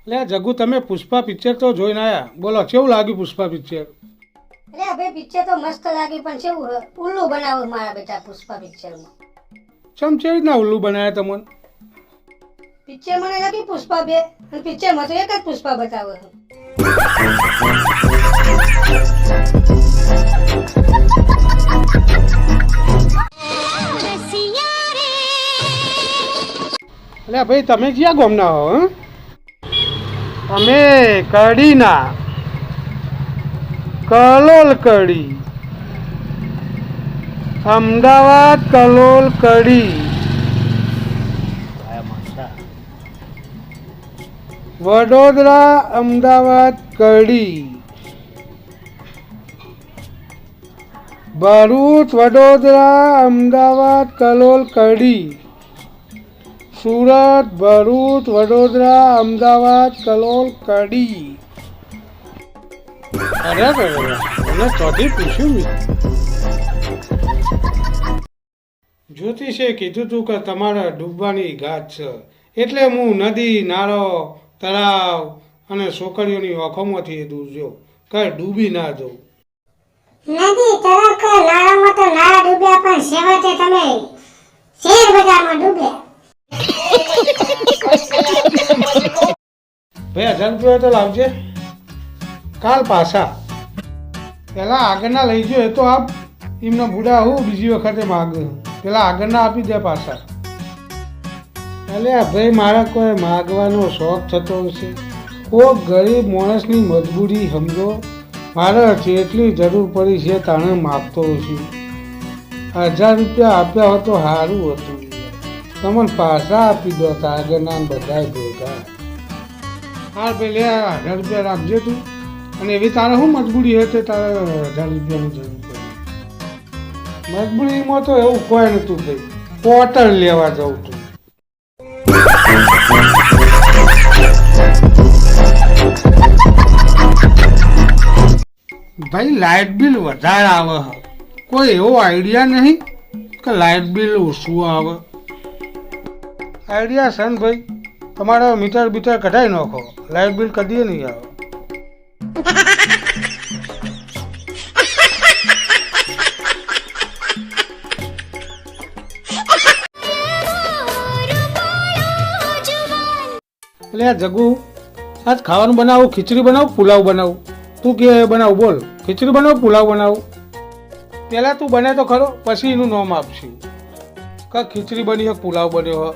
લે જગુ તમે પુષ્પા પિક્ચર તો જોઈને આયા, બોલો કેવું લાગ્યું પુષ્પા પિક્ચર? અરે ભાઈ પિક્ચર તો મસ્ત લાગી, પણ કેવું ઉલ્લુ બનાવો મારા બેટા પુષ્પા પિક્ચરમાં. ચમચે રીતના ઉલ્લુ બનાવ્યા તમને? પિક્ચર મને લાગી પુષ્પા 2 અને પિક્ચરમાં તો એક જ પુષ્પા બતાવે. અલ્યા ભાઈ તમે ક્યાં ગામના હો? અમે કડીના, કલોલ કડી, અમદાવાદ કલોલ કડી, વડોદરા અમદાવાદ કડી, ભરૂચ વડોદરા અમદાવાદ કલોલ કડી, સુરત ભરૂચ વડોદરા અમદાવાદ કલોલ કડી. અરે મને ચોથી પૂછ્યું ને, જ્યોતિષે કીધું તું કે તમારે ડૂબવાની ગાત છે, એટલે હું નદી નાળો તળાવ અને છોકરીઓની ઓખોમાંથી દૂર જો કઈ ડૂબી ના દઉં. નદી તળાવ કે નાળામાં તો નાળા ડૂબ્યા, પણ છેવટે તમે શેર બજારમાં ડૂબ્યા. ભાઈ 1000 રૂપિયા તો લાવજે કાલ પાછા. પેલા આગળના લઈ ગયો એ તો આપ એમના બુડા હું બીજી વખતે માગ, પેલા આગળના આપી દે પાછા. એટલે ભાઈ મારા કોઈ માગવાનો શોખ થતો હશે, કોઈ ગરીબ માણસની મજબૂરી સમજો, મારે જેટલી જરૂર પડી છે તાણે માગતો છું. 1000 રૂપિયા આપ્યા હોત તો સારું હતું, તમને પાછા આપી દો આગળના બધા ભેગા. હા ભાઈ લે 1000 રૂપિયા રાખજે તું, અને એવી તારે શું મજબૂરી હતી તારે 1000 રૂપિયાની જરૂર પડી? મજબૂરીમાં તો એવું કોઈ નતું ભાઈ, પોટર લેવા જાઉં તું. ભાઈ લાઇટ બિલ વધારે આવે, કોઈ એવો આઈડિયા નહીં કે લાઇટ બિલ ઓછું આવે? આઈડિયા છે ને ભાઈ, તમારા મીટર બીટર કઢાઈ નાખો, લાઇટ બિલ કદીએ નહીં આવે. એટલે આ જગુ આજ ખાવાનું બનાવું, ખીચડી બનાવું, પુલાવ બનાવું? તું કે બનાવું બોલ, ખીચડી બનાવું પુલાવ બનાવું? પહેલાં તું બને તો ખરો, પછી એનું નામ આપશું કે ખીચડી બની હોય પુલાવ બન્યો હોય.